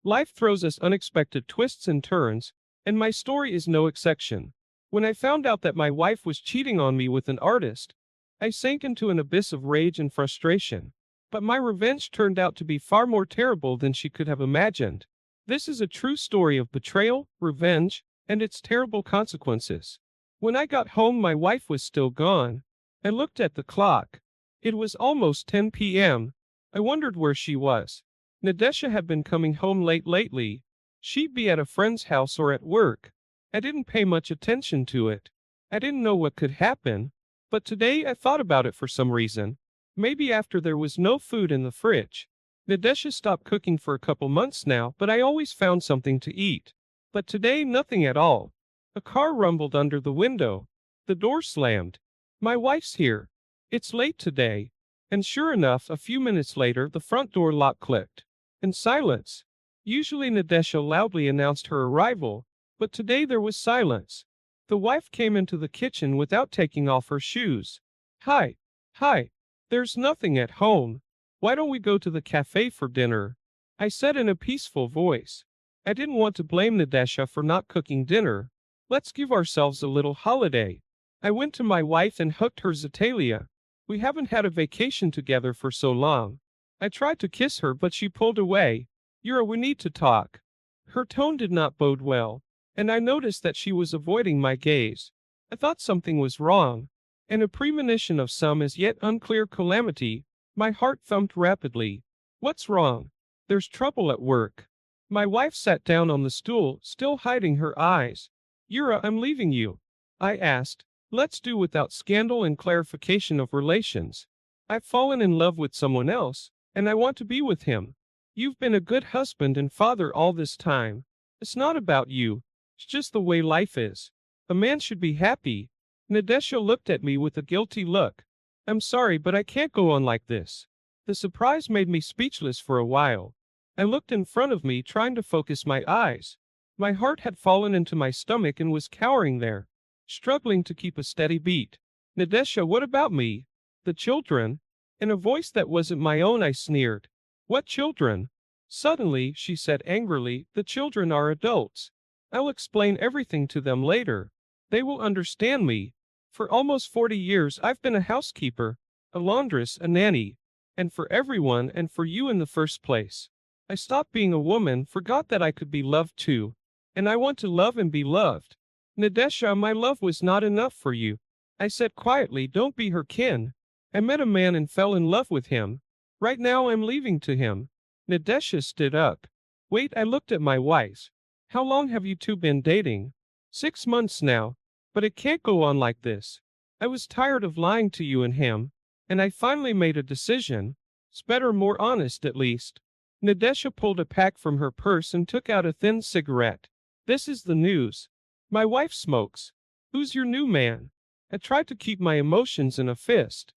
Life throws us unexpected twists and turns, and my story is no exception. When I found out that my wife was cheating on me with an artist, I sank into an abyss of rage and frustration. But my revenge turned out to be far more terrible than she could have imagined. This is a true story of betrayal, revenge, and its terrible consequences. When I got home, my wife was still gone. I looked at the clock. It was almost 10 p.m. I wondered where she was. Nadesha had been coming home late lately. She'd be at a friend's house or at work. I didn't pay much attention to it. I didn't know what could happen. But today I thought about it for some reason. Maybe after there was no food in the fridge. Nadesha stopped cooking for a couple months now, but I always found something to eat. But today nothing at all. A car rumbled under the window. The door slammed. My wife's here. It's late today. And sure enough, a few minutes later, the front door lock clicked. In silence. Usually Nadesha loudly announced her arrival, but today there was silence. The wife came into the kitchen without taking off her shoes. Hi. There's nothing at home. Why don't we go to the cafe for dinner? I said in a peaceful voice. I didn't want to blame Nadesha for not cooking dinner. Let's give ourselves a little holiday. I went to my wife and hugged her Zetalia. We haven't had a vacation together for so long. I tried to kiss her, but she pulled away. Yura, we need to talk. Her tone did not bode well, and I noticed that she was avoiding my gaze. I thought something was wrong. In a premonition of some as yet unclear calamity, my heart thumped rapidly. What's wrong? There's trouble at work. My wife sat down on the stool, still hiding her eyes. Yura, I'm leaving you. I asked. Let's do without scandal and clarification of relations. I've fallen in love with someone else, and I want to be with him. You've been a good husband and father all this time. It's not about you. It's just the way life is. A man should be happy. Nadesha looked at me with a guilty look. I'm sorry, but I can't go on like this. The surprise made me speechless for a while. I looked in front of me, trying to focus my eyes. My heart had fallen into my stomach and was cowering there, struggling to keep a steady beat. Nadesha, what about me? The children? In a voice that wasn't my own, I sneered. What children? Suddenly, she said angrily, the children are adults. I'll explain everything to them later. They will understand me. For almost 40 years I've been a housekeeper, a laundress, a nanny. And for everyone, and for you in the first place. I stopped being a woman, forgot that I could be loved too. And I want to love and be loved. Nadesha, my love was not enough for you. I said quietly, don't be her kin. I met a man and fell in love with him. Right now I'm leaving to him. Nadesha stood up. Wait, I looked at my wife. How long have you two been dating? 6 months now. But it can't go on like this. I was tired of lying to you and him, and I finally made a decision. It's better, more honest at least. Nadesha pulled a pack from her purse and took out a thin cigarette. This is the news. My wife smokes. Who's your new man? I tried to keep my emotions in a fist.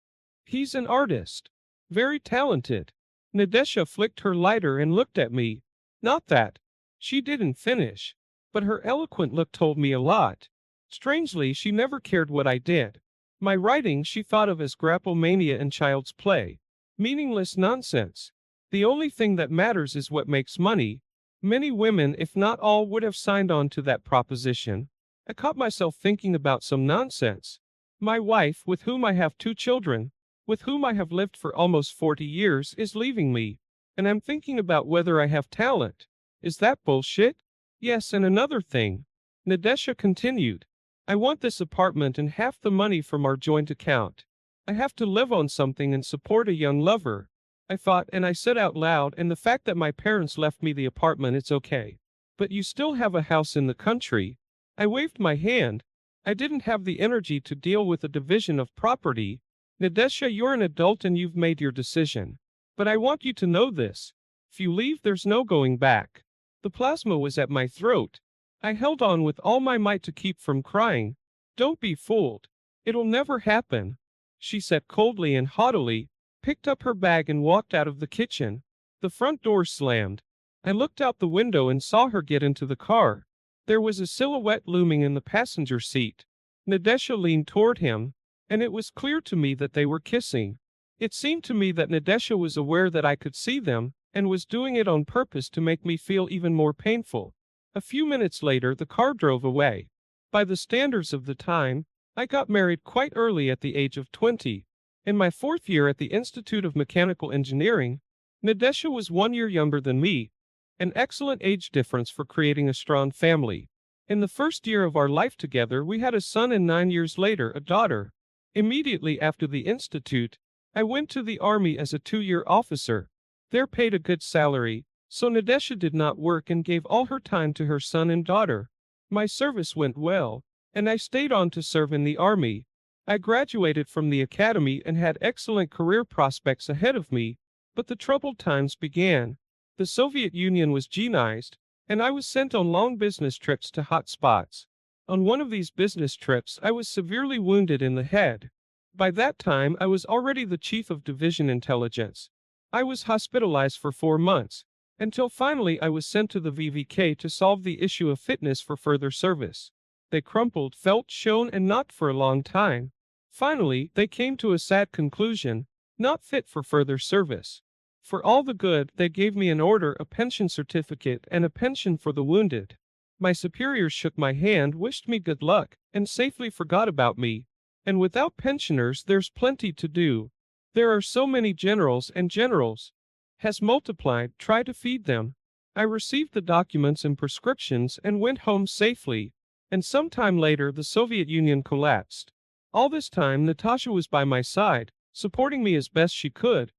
He's an artist. Very talented. Nadesha flicked her lighter and looked at me. Not that. She didn't finish. But her eloquent look told me a lot. Strangely, she never cared what I did. My writing she thought of as grapple mania and child's play. Meaningless nonsense. The only thing that matters is what makes money. Many women, if not all, would have signed on to that proposition. I caught myself thinking about some nonsense. My wife, with whom I have 2 children, with whom I have lived for almost 40 years, is leaving me. And I'm thinking about whether I have talent. Is that bullshit? Yes, and another thing. Nadesha continued. I want this apartment and half the money from our joint account. I have to live on something and support a young lover. I thought, and I said out loud, and the fact that my parents left me the apartment, it's okay. But you still have a house in the country. I waved my hand. I didn't have the energy to deal with a division of property. Nadesha, you're an adult and you've made your decision. But I want you to know this. If you leave, there's no going back. The plasma was at my throat. I held on with all my might to keep from crying. Don't be fooled. It'll never happen. She said coldly and haughtily, picked up her bag and walked out of the kitchen. The front door slammed. I looked out the window and saw her get into the car. There was a silhouette looming in the passenger seat. Nadesha leaned toward him, and it was clear to me that they were kissing. It seemed to me that Nadesha was aware that I could see them, and was doing it on purpose to make me feel even more painful. A few minutes later, the car drove away. By the standards of the time, I got married quite early at the age of 20. In my 4th year at the Institute of Mechanical Engineering, Nadesha was 1 year younger than me, an excellent age difference for creating a strong family. In the first year of our life together, we had a son, and 9 years later, a daughter. Immediately after the institute, I went to the army as a 2-year officer. There paid a good salary, so Nadesha did not work and gave all her time to her son and daughter. My service went well, and I stayed on to serve in the army. I graduated from the academy and had excellent career prospects ahead of me, but the troubled times began. The Soviet Union was Genized, and I was sent on long business trips to hot spots. On one of these business trips, I was severely wounded in the head. By that time, I was already the chief of division intelligence. I was hospitalized for 4 months, until finally I was sent to the VVK to solve the issue of fitness for further service. They crumpled, felt, shone, and knocked for a long time. Finally, they came to a sad conclusion: not fit for further service. For all the good, they gave me an order, a pension certificate, and a pension for the wounded. My superiors shook my hand, wished me good luck, and safely forgot about me. And without pensioners, there's plenty to do. There are so many generals, and generals has multiplied. Try to feed them. I received the documents and prescriptions and went home safely. And some time later, the Soviet Union collapsed. All this time, Natasha was by my side, supporting me as best she could.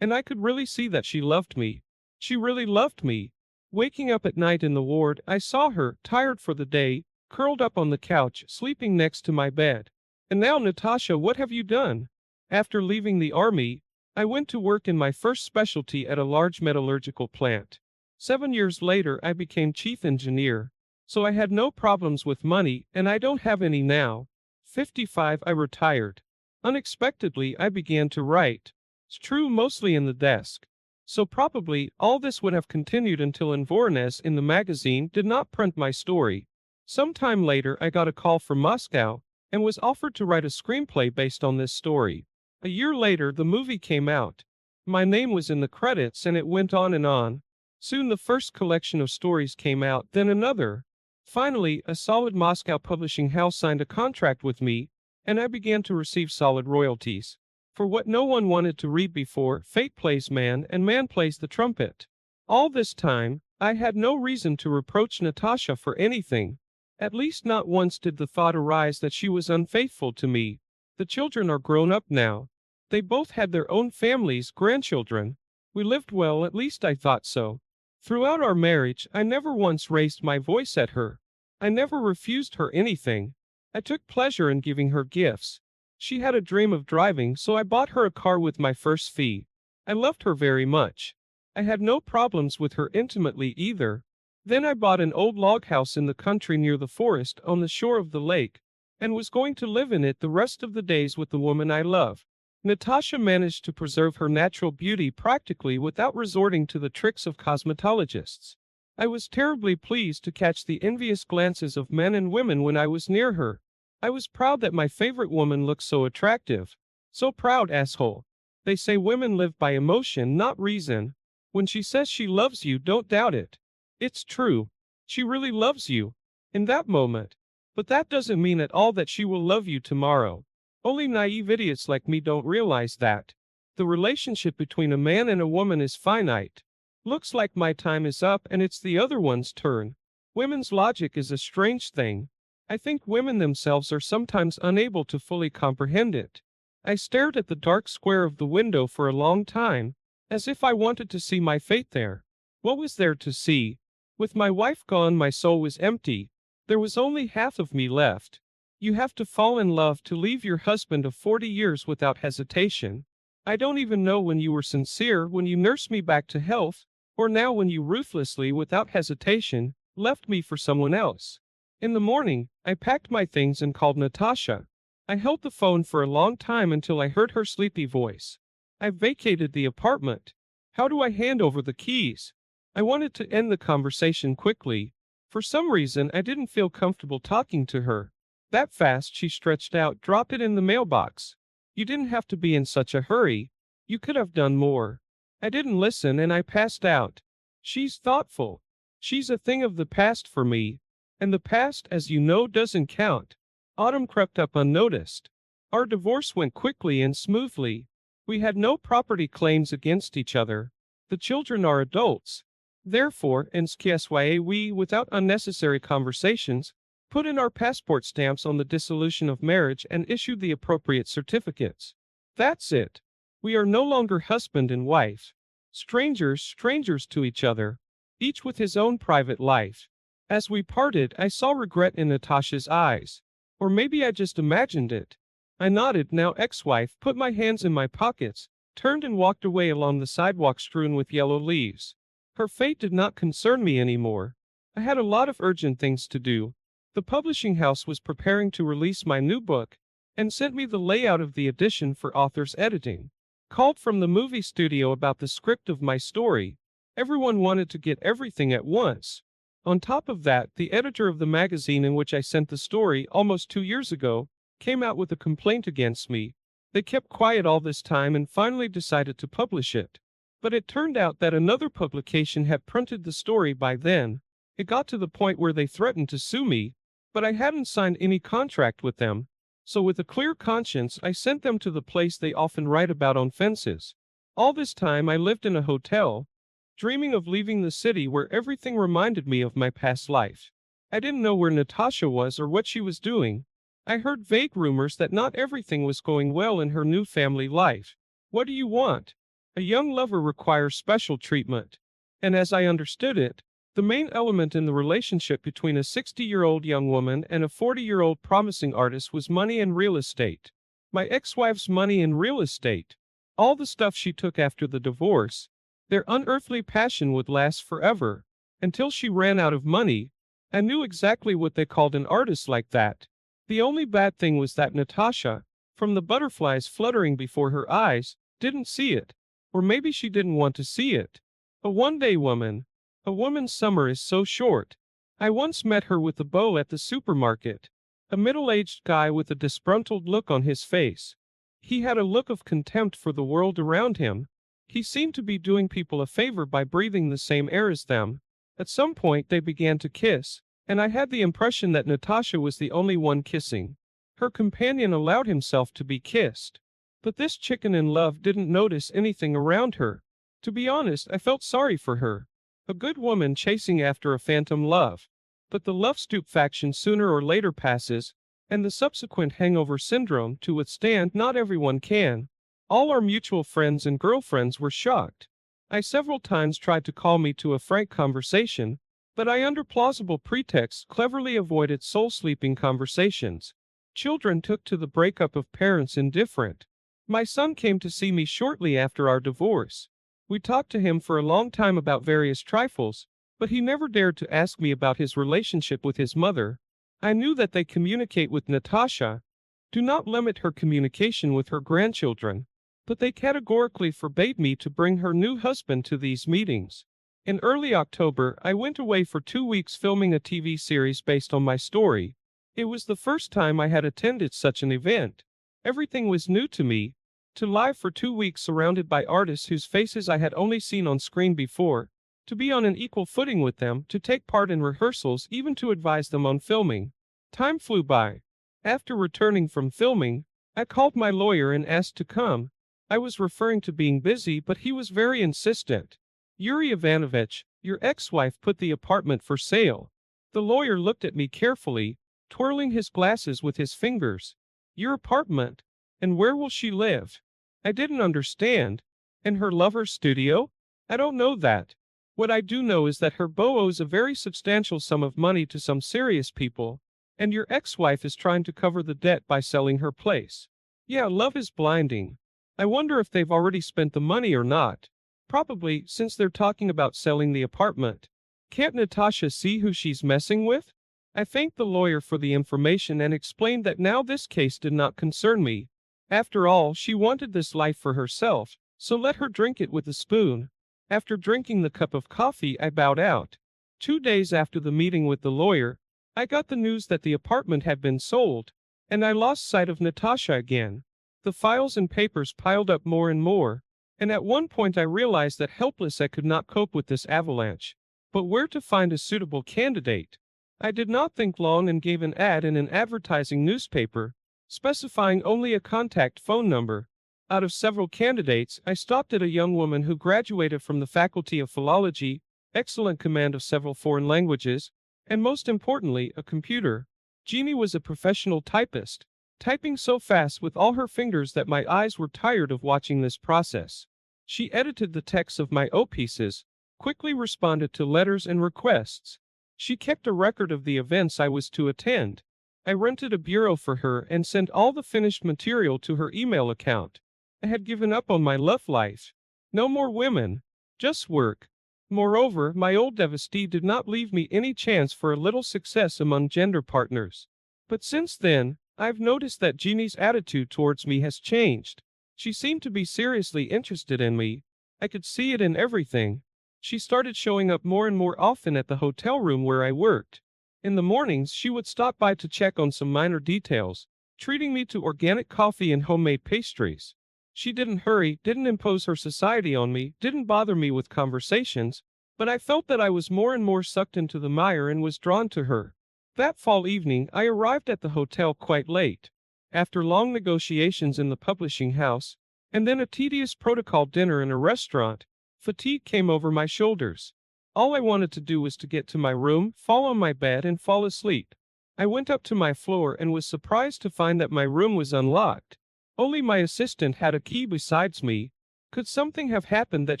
And I could really see that she loved me. She really loved me. Waking up at night in the ward, I saw her, tired for the day, curled up on the couch, sleeping next to my bed. And now, Natasha, what have you done? After leaving the army, I went to work in my first specialty at a large metallurgical plant. 7 years later, I became chief engineer. So I had no problems with money, and I don't have any now. 55, I retired. Unexpectedly, I began to write. It's true, mostly in the desk. So probably, all this would have continued until Voronezh in the magazine did not print my story. Some time later, I got a call from Moscow, and was offered to write a screenplay based on this story. A year later, the movie came out. My name was in the credits, and it went on and on. Soon the first collection of stories came out, then another. Finally, a solid Moscow publishing house signed a contract with me, and I began to receive solid royalties. For what no one wanted to read before, fate plays man, and man plays the trumpet. All this time, I had no reason to reproach Natasha for anything. At least not once did the thought arise that she was unfaithful to me. The children are grown up now. They both had their own families, grandchildren. We lived well, at least I thought so. Throughout our marriage, I never once raised my voice at her. I never refused her anything. I took pleasure in giving her gifts. She had a dream of driving, so I bought her a car with my first fee. I loved her very much. I had no problems with her intimately either. Then I bought an old log house in the country near the forest on the shore of the lake, and was going to live in it the rest of the days with the woman I love. Natasha managed to preserve her natural beauty practically without resorting to the tricks of cosmetologists. I was terribly pleased to catch the envious glances of men and women when I was near her. I was proud that my favorite woman looked so attractive. So proud, asshole. They say women live by emotion, not reason. When she says she loves you, don't doubt it. It's true. She really loves you. In that moment. But that doesn't mean at all that she will love you tomorrow. Only naive idiots like me don't realize that. The relationship between a man and a woman is finite. Looks like my time is up and it's the other one's turn. Women's logic is a strange thing. I think women themselves are sometimes unable to fully comprehend it. I stared at the dark square of the window for a long time, as if I wanted to see my fate there. What was there to see? With my wife gone, my soul was empty. There was only half of me left. You have to fall in love to leave your husband of 40 years without hesitation. I don't even know when you were sincere, when you nursed me back to health, or now when you ruthlessly, without hesitation, left me for someone else. In the morning, I packed my things and called Natasha. I held the phone for a long time until I heard her sleepy voice. I vacated the apartment. How do I hand over the keys? I wanted to end the conversation quickly. For some reason, I didn't feel comfortable talking to her. That fast, she stretched out, drop it in the mailbox. You didn't have to be in such a hurry. You could have done more. I didn't listen and I passed out. She's thoughtful. She's a thing of the past for me. And the past, as you know, doesn't count. Autumn crept up unnoticed. Our divorce went quickly and smoothly. We had no property claims against each other. The children are adults. Therefore, in SKSYA we, without unnecessary conversations, put in our passport stamps on the dissolution of marriage and issued the appropriate certificates. That's it. We are no longer husband and wife. Strangers to each other. Each with his own private life. As we parted, I saw regret in Natasha's eyes. Or maybe I just imagined it. I nodded, now ex-wife, put my hands in my pockets, turned and walked away along the sidewalk strewn with yellow leaves. Her fate did not concern me anymore. I had a lot of urgent things to do. The publishing house was preparing to release my new book, and sent me the layout of the edition for author's editing. Called from the movie studio about the script of my story. Everyone wanted to get everything at once. On top of that, the editor of the magazine in which I sent the story almost 2 years ago came out with a complaint against me. They kept quiet all this time and finally decided to publish it. But it turned out that another publication had printed the story by then. It got to the point where they threatened to sue me, but I hadn't signed any contract with them. So with a clear conscience, I sent them to the place they often write about on fences. All this time I lived in a hotel, dreaming of leaving the city where everything reminded me of my past life. I didn't know where Natasha was or what she was doing. I heard vague rumors that not everything was going well in her new family life. What do you want? A young lover requires special treatment. And as I understood it, the main element in the relationship between a 60-year-old young woman and a 40-year-old promising artist was money and real estate. My ex-wife's money and real estate. All the stuff she took after the divorce. Their unearthly passion would last forever. Until she ran out of money. I knew exactly what they called an artist like that. The only bad thing was that Natasha, from the butterflies fluttering before her eyes, didn't see it. Or maybe she didn't want to see it. A one-day woman. A woman's summer is so short. I once met her with a bow at the supermarket. A middle-aged guy with a disgruntled look on his face. He had a look of contempt for the world around him. He seemed to be doing people a favor by breathing the same air as them. At some point they began to kiss, and I had the impression that Natasha was the only one kissing. Her companion allowed himself to be kissed. But this chicken in love didn't notice anything around her. To be honest, I felt sorry for her. A good woman chasing after a phantom love. But the love stupefaction sooner or later passes, and the subsequent hangover syndrome to withstand not everyone can. All our mutual friends and girlfriends were shocked. I several times tried to call me to a frank conversation, but I under plausible pretexts cleverly avoided soul-sleeping conversations. Children took to the breakup of parents indifferent. My son came to see me shortly after our divorce. We talked to him for a long time about various trifles, but he never dared to ask me about his relationship with his mother. I knew that they communicate with Natasha. Do not limit her communication with her grandchildren. But they categorically forbade me to bring her new husband to these meetings. In early October, I went away for 2 weeks filming a TV series based on my story. It was the first time I had attended such an event. Everything was new to me. To live for 2 weeks surrounded by artists whose faces I had only seen on screen before. To be on an equal footing with them, to take part in rehearsals, even to advise them on filming. Time flew by. After returning from filming, I called my lawyer and asked to come. I was referring to being busy, but he was very insistent. Yuri Ivanovich, your ex-wife put the apartment for sale. The lawyer looked at me carefully, twirling his glasses with his fingers. Your apartment? And where will she live? I didn't understand. In her lover's studio? I don't know that. What I do know is that her beau owes a very substantial sum of money to some serious people, and your ex-wife is trying to cover the debt by selling her place. Yeah, love is blinding. I wonder if they've already spent the money or not. Probably, since they're talking about selling the apartment. Can't Natasha see who she's messing with? I thanked the lawyer for the information and explained that now this case did not concern me. After all, she wanted this life for herself, so let her drink it with a spoon. After drinking the cup of coffee, I bowed out. 2 days after the meeting with the lawyer, I got the news that the apartment had been sold, and I lost sight of Natasha again. The files and papers piled up more and more. And at one point I realized that helpless I could not cope with this avalanche. But where to find a suitable candidate? I did not think long and gave an ad in an advertising newspaper, specifying only a contact phone number. Out of several candidates, I stopped at a young woman who graduated from the Faculty of Philology, excellent command of several foreign languages, and most importantly, a computer. Jeannie was a professional typist, typing so fast with all her fingers that my eyes were tired of watching this process. She edited the text of my O-pieces, quickly responded to letters and requests. She kept a record of the events I was to attend. I rented a bureau for her and sent all the finished material to her email account. I had given up on my love life. No more women, just work. Moreover, my old devotee did not leave me any chance for a little success among gender partners. But since then, I've noticed that Jeannie's attitude towards me has changed. She seemed to be seriously interested in me. I could see it in everything. She started showing up more and more often at the hotel room where I worked. In the mornings, she would stop by to check on some minor details, treating me to organic coffee and homemade pastries. She didn't hurry, didn't impose her society on me, didn't bother me with conversations, but I felt that I was more and more sucked into the mire and was drawn to her. That fall evening, I arrived at the hotel quite late. After long negotiations in the publishing house, and then a tedious protocol dinner in a restaurant, fatigue came over my shoulders. All I wanted to do was to get to my room, fall on my bed, and fall asleep. I went up to my floor and was surprised to find that my room was unlocked. Only my assistant had a key besides me. Could something have happened that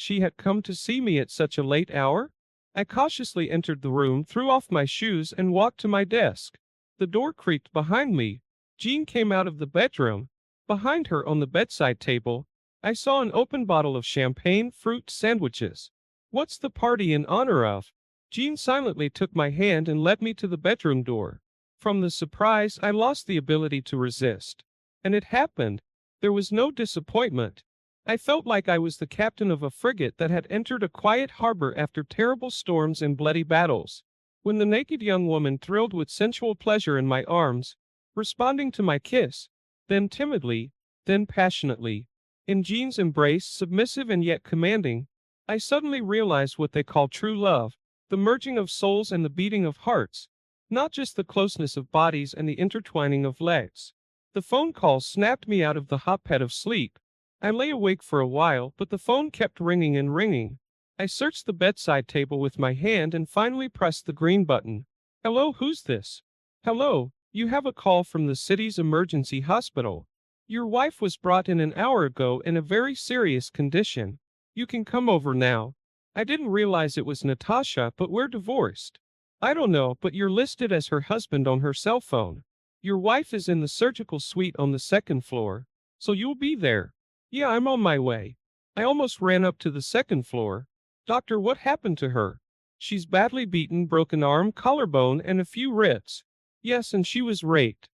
she had come to see me at such a late hour? I cautiously entered the room, threw off my shoes, and walked to my desk. The door creaked behind me. Jean came out of the bedroom. Behind her on the bedside table, I saw an open bottle of champagne, fruit, sandwiches. What's the party in honor of? Jean silently took my hand and led me to the bedroom door. From the surprise, I lost the ability to resist. And it happened. There was no disappointment. I felt like I was the captain of a frigate that had entered a quiet harbor after terrible storms and bloody battles. When the naked young woman thrilled with sensual pleasure in my arms, responding to my kiss, then timidly, then passionately, in Jean's embrace, submissive and yet commanding, I suddenly realized what they call true love, the merging of souls and the beating of hearts, not just the closeness of bodies and the intertwining of legs. The phone call snapped me out of the hotbed of sleep. I lay awake for a while, but the phone kept ringing and ringing. I searched the bedside table with my hand and finally pressed the green button. Hello, who's this? Hello, you have a call from the city's emergency hospital. Your wife was brought in an hour ago in a very serious condition. You can come over now. I didn't realize it was Natasha, but we're divorced. I don't know, but you're listed as her husband on her cell phone. Your wife is in the surgical suite on the second floor, so you'll be there. Yeah, I'm on my way. I almost ran up to the second floor. Doctor, what happened to her? She's badly beaten, broken arm, collarbone, and a few ribs. Yes, and she was raped.